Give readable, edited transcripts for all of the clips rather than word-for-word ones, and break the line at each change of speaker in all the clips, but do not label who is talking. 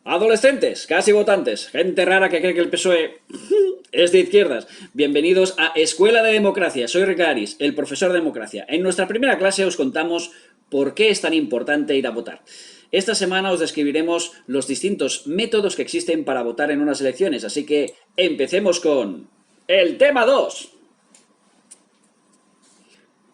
Adolescentes, casi votantes, gente rara que cree que el PSOE es de izquierdas. Bienvenidos a Escuela de Democracia. Soy Ricaris, el profesor de democracia. En nuestra primera clase os contamos por qué es tan importante ir a votar. Esta semana os describiremos los distintos métodos que existen para votar en unas elecciones, así que empecemos con el tema 2.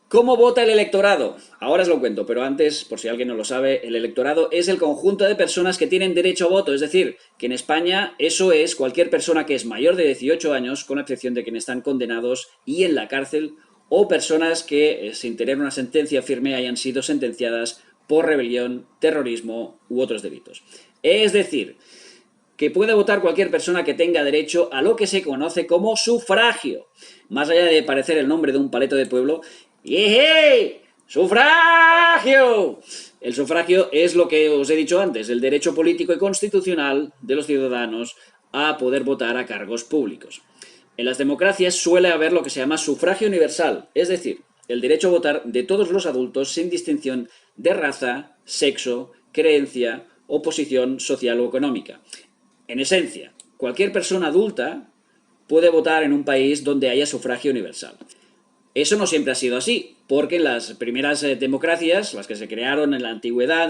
¿Cómo vota el electorado? Ahora os lo cuento, pero antes, por si alguien no lo sabe, el electorado es el conjunto de personas que tienen derecho a voto, es decir, que en España eso es cualquier persona que es mayor de 18 años, con excepción de quienes están condenados y en la cárcel, o personas que, sin tener una sentencia firme, hayan sido sentenciadas por rebelión, terrorismo u otros delitos. Es decir, que puede votar cualquier persona que tenga derecho a lo que se conoce como sufragio. Más allá de parecer el nombre de un paleto de pueblo, ¡yey! ¡Sufragio! El sufragio es lo que os he dicho antes, el derecho político y constitucional de los ciudadanos a poder votar a cargos públicos. En las democracias suele haber lo que se llama sufragio universal, es decir, el derecho a votar de todos los adultos sin distinción de raza, sexo, creencia o posición social o económica. En esencia, cualquier persona adulta puede votar en un país donde haya sufragio universal. Eso no siempre ha sido así, porque en las primeras democracias, las que se crearon en la antigüedad,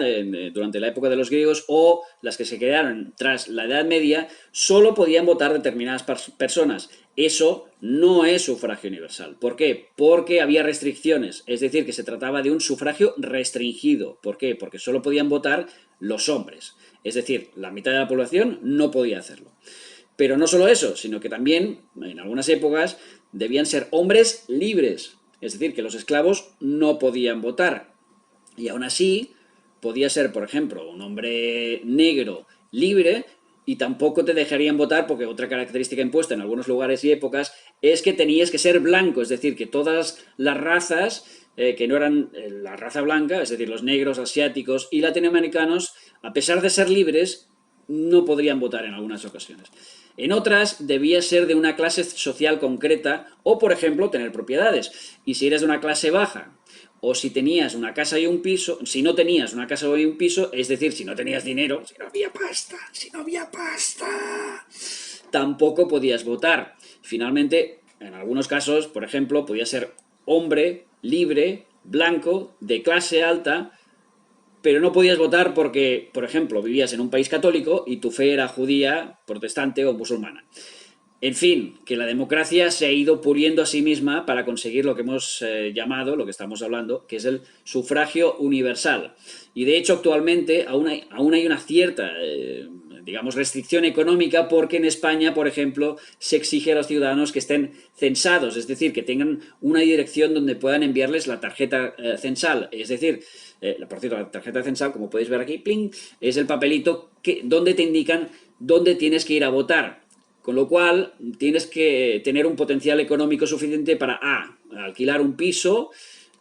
durante la época de los griegos, o las que se crearon tras la Edad Media, solo podían votar determinadas personas. Eso no es sufragio universal. ¿Por qué? Porque había restricciones, es decir, que se trataba de un sufragio restringido. ¿Por qué? Porque solo podían votar los hombres. Es decir, la mitad de la población no podía hacerlo. Pero no solo eso, sino que también, en algunas épocas, debían ser hombres libres. Es decir, que los esclavos no podían votar. Y aún así, podía ser, por ejemplo, un hombre negro libre y tampoco te dejarían votar porque otra característica impuesta en algunos lugares y épocas es que tenías que ser blanco, es decir, que todas las razas que no eran la raza blanca, es decir, los negros, asiáticos y latinoamericanos, a pesar de ser libres, no podrían votar en algunas ocasiones. En otras debía ser de una clase social concreta o, por ejemplo, tener propiedades. Y si eres de una clase baja o si tenías una casa y un piso, si no tenías una casa y un piso, es decir, si no tenías dinero, si no había pasta, tampoco podías votar. Finalmente, en algunos casos, por ejemplo, podía ser hombre, libre, blanco, de clase alta, pero no podías votar porque, por ejemplo, vivías en un país católico y tu fe era judía, protestante o musulmana. En fin, que la democracia se ha ido puliendo a sí misma para conseguir lo que hemos llamado, lo que estamos hablando, que es el sufragio universal. Y de hecho actualmente aún hay una cierta, digamos, restricción económica porque en España, por ejemplo, se exige a los ciudadanos que estén censados, es decir, que tengan una dirección donde puedan enviarles la tarjeta censal. Es decir, por cierto, la tarjeta censal, como podéis ver aquí, ¡pling!, es el papelito donde te indican dónde tienes que ir a votar. Con lo cual, tienes que tener un potencial económico suficiente para A, alquilar un piso,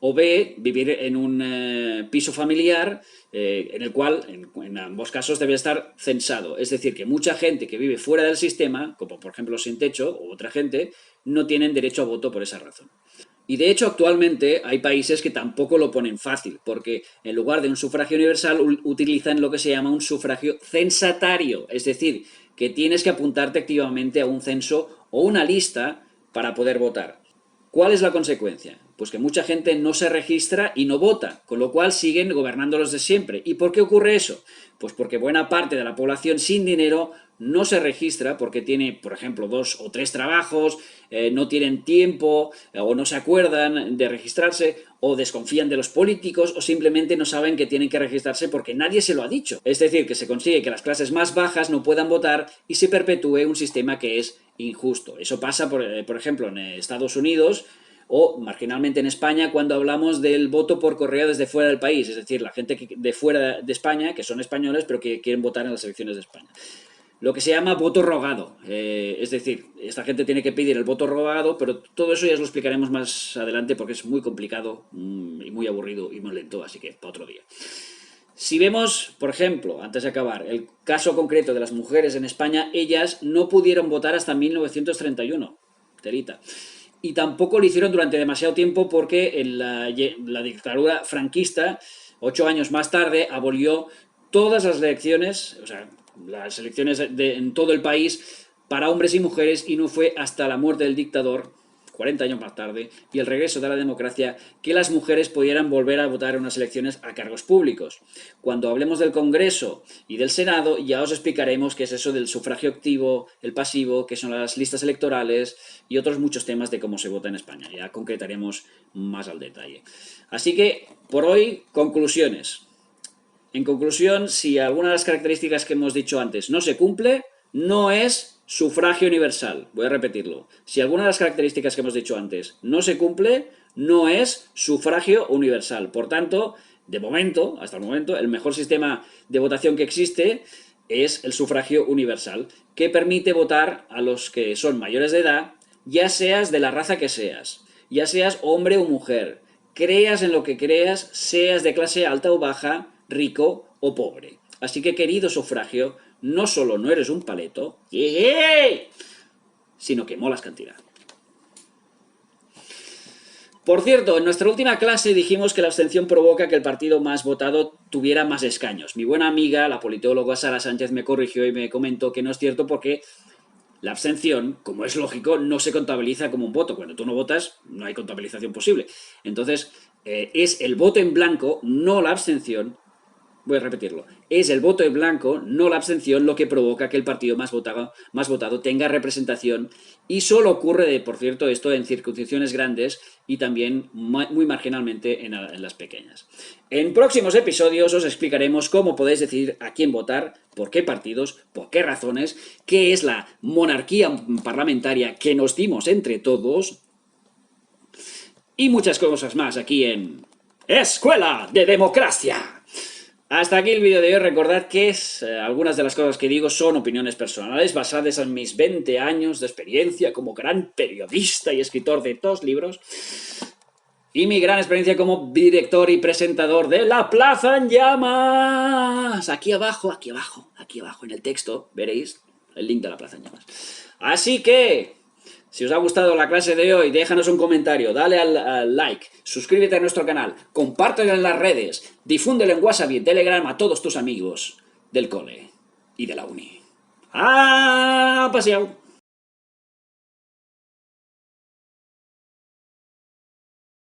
o B, vivir en un piso familiar en el cual, en ambos casos, debe estar censado. Es decir, que mucha gente que vive fuera del sistema, como por ejemplo sin techo o otra gente, no tienen derecho a voto por esa razón. Y de hecho, actualmente hay países que tampoco lo ponen fácil, porque en lugar de un sufragio universal utilizan lo que se llama un sufragio censatario, es decir, que tienes que apuntarte activamente a un censo o una lista para poder votar. ¿Cuál es la consecuencia? Pues que mucha gente no se registra y no vota, con lo cual siguen gobernando los de siempre. ¿Y por qué ocurre eso? Pues porque buena parte de la población sin dinero no se registra porque tiene, por ejemplo, 2 o 3 trabajos, no tienen tiempo o no se acuerdan de registrarse o desconfían de los políticos o simplemente no saben que tienen que registrarse porque nadie se lo ha dicho. Es decir, que se consigue que las clases más bajas no puedan votar y se perpetúe un sistema que es injusto. Eso pasa, por ejemplo, en Estados Unidos o marginalmente en España cuando hablamos del voto por correo desde fuera del país, es decir, la gente de fuera de España, que son españoles, pero que quieren votar en las elecciones de España. Lo que se llama voto rogado, es decir, esta gente tiene que pedir el voto rogado, pero todo eso ya os lo explicaremos más adelante porque es muy complicado y muy aburrido y muy lento, así que para otro día. Si vemos, por ejemplo, antes de acabar, el caso concreto de las mujeres en España, ellas no pudieron votar hasta 1931, telita. Y tampoco lo hicieron durante demasiado tiempo porque en la dictadura franquista, 8 años más tarde, abolió todas las elecciones, o sea, las elecciones en todo el país para hombres y mujeres, y no fue hasta la muerte del dictador, 40 años más tarde, y el regreso de la democracia, que las mujeres pudieran volver a votar en unas elecciones a cargos públicos. Cuando hablemos del Congreso y del Senado, ya os explicaremos qué es eso del sufragio activo, el pasivo, qué son las listas electorales y otros muchos temas de cómo se vota en España. Ya concretaremos más al detalle. Así que, por hoy, conclusiones. En conclusión, si alguna de las características que hemos dicho antes no se cumple, no es sufragio universal. Voy a repetirlo. Si alguna de las características que hemos dicho antes no se cumple, no es sufragio universal. Por tanto, de momento, hasta el momento, el mejor sistema de votación que existe es el sufragio universal, que permite votar a los que son mayores de edad, ya seas de la raza que seas, ya seas hombre o mujer, creas en lo que creas, seas de clase alta o baja, rico o pobre. Así que, querido sufragio, no solo no eres un paleto, sino que molas cantidad. Por cierto, en nuestra última clase dijimos que la abstención provoca que el partido más votado tuviera más escaños. Mi buena amiga, la politóloga Sara Sánchez, me corrigió y me comentó que no es cierto porque la abstención, como es lógico, no se contabiliza como un voto. Cuando tú no votas, no hay contabilización posible. Entonces, es el voto en blanco, no la abstención. Voy a repetirlo. Es el voto en blanco, no la abstención, lo que provoca que el partido más votado tenga representación, y solo ocurre, por cierto, esto en circunscripciones grandes y también muy marginalmente en las pequeñas. En próximos episodios os explicaremos cómo podéis decidir a quién votar, por qué partidos, por qué razones, qué es la monarquía parlamentaria que nos dimos entre todos y muchas cosas más aquí en Escuela de Democracia. Hasta aquí el vídeo de hoy. Recordad que algunas de las cosas que digo son opiniones personales basadas en mis 20 años de experiencia como gran periodista y escritor de 2 libros y mi gran experiencia como director y presentador de La Plaza en Llamas. Aquí abajo en el texto veréis el link de La Plaza en Llamas. Así que, si os ha gustado la clase de hoy, déjanos un comentario, dale al like, suscríbete a nuestro canal, compártelo en las redes, difúndelo en WhatsApp y en Telegram a todos tus amigos del cole y de la uni. ¡Ah, paseado!